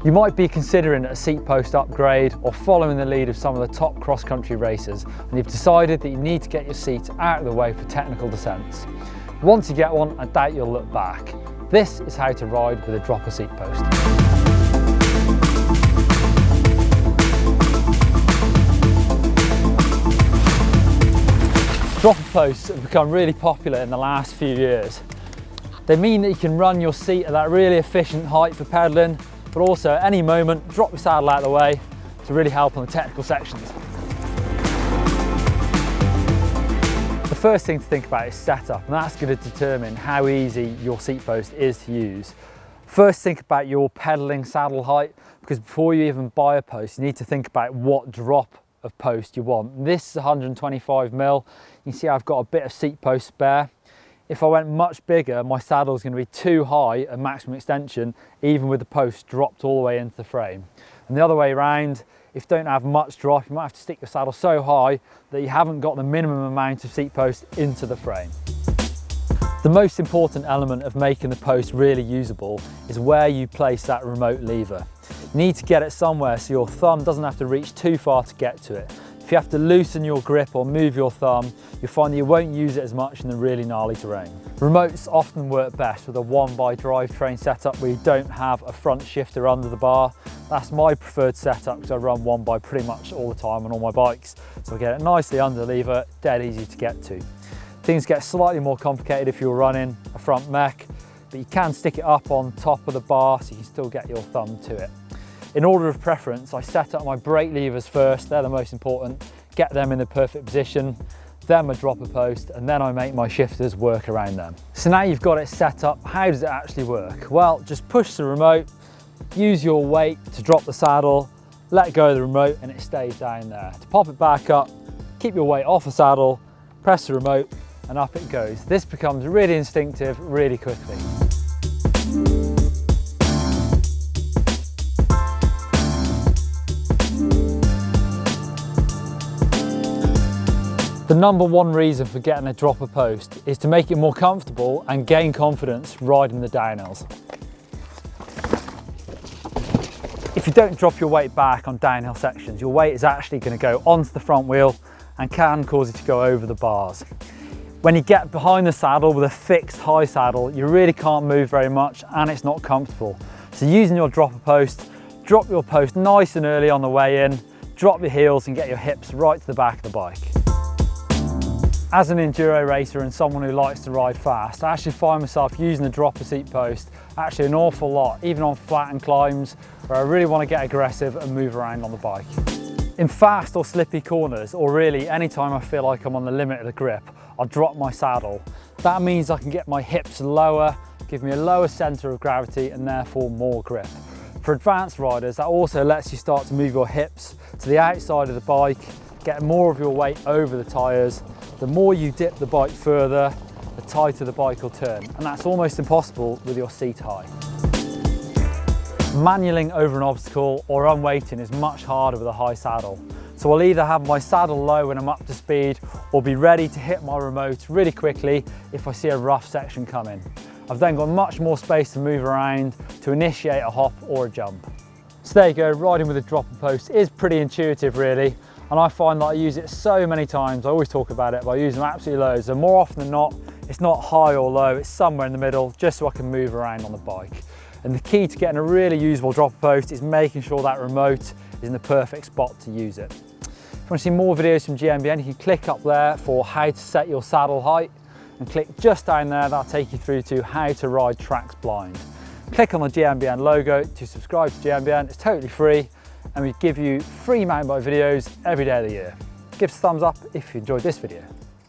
You might be considering a seat post upgrade or following the lead of some of the top cross-country racers, and you've decided that you need to get your seat out of the way for technical descents. Once you get one, I doubt you'll look back. This is how to ride with a dropper seat post. Dropper posts have become really popular in the last few years. They mean that you can run your seat at that really efficient height for pedaling, but also at any moment drop your saddle out of the way to really help on the technical sections. The first thing to think about is setup, and that's going to determine how easy your seat post is to use. First, think about your pedaling saddle height, because before you even buy a post, you need to think about what drop of post you want. This is 125mm. You can see I've got a bit of seat post spare. If I went much bigger, my saddle is going to be too high at maximum extension, even with the post dropped all the way into the frame. And the other way around, if you don't have much drop, you might have to stick your saddle so high that you haven't got the minimum amount of seat post into the frame. The most important element of making the post really usable is where you place that remote lever. You need to get it somewhere so your thumb doesn't have to reach too far to get to it. If you have to loosen your grip or move your thumb, you'll find that you won't use it as much in the really gnarly terrain. Remotes often work best with a 1x drivetrain setup where you don't have a front shifter under the bar. That's my preferred setup because I run 1x pretty much all the time on all my bikes. So I get it nicely under the lever, dead easy to get to. Things get slightly more complicated if you're running a front mech, but you can stick it up on top of the bar so you can still get your thumb to it. In order of preference, I set up my brake levers first, they're the most important, get them in the perfect position, then my dropper post, and then I make my shifters work around them. So now you've got it set up, how does it actually work? Well, just push the remote, use your weight to drop the saddle, let go of the remote and it stays down there. To pop it back up, keep your weight off the saddle, press the remote and up it goes. This becomes really instinctive really quickly. The number one reason for getting a dropper post is to make it more comfortable and gain confidence riding the downhills. If you don't drop your weight back on downhill sections, your weight is actually going to go onto the front wheel and can cause it to go over the bars. When you get behind the saddle with a fixed high saddle, you really can't move very much and it's not comfortable. So using your dropper post, drop your post nice and early on the way in, drop your heels and get your hips right to the back of the bike. As an enduro racer and someone who likes to ride fast, I actually find myself using the dropper seat post actually an awful lot, even on flattened climbs where I really want to get aggressive and move around on the bike. In fast or slippy corners, or really anytime I feel like I'm on the limit of the grip, I'll drop my saddle. That means I can get my hips lower, give me a lower centre of gravity and therefore more grip. For advanced riders, that also lets you start to move your hips to the outside of the bike, get more of your weight over the tyres. The more you dip the bike further, the tighter the bike will turn, and that's almost impossible with your seat high. Manualing over an obstacle or unweighting is much harder with a high saddle. So I'll either have my saddle low when I'm up to speed or be ready to hit my remote really quickly if I see a rough section coming. I've then got much more space to move around to initiate a hop or a jump. So there you go, riding with a dropper post is pretty intuitive really, and I find that I use it so many times. I always talk about it, but I use them absolutely loads, and more often than not, it's not high or low, it's somewhere in the middle, just so I can move around on the bike. And the key to getting a really usable dropper post is making sure that remote is in the perfect spot to use it. If you want to see more videos from GMBN, you can click up there for how to set your saddle height, and click just down there, that'll take you through to how to ride tracks blind. Click on the GMBN logo to subscribe to GMBN, it's totally free, and we give you free mountain bike videos every day of the year. Give us a thumbs up if you enjoyed this video.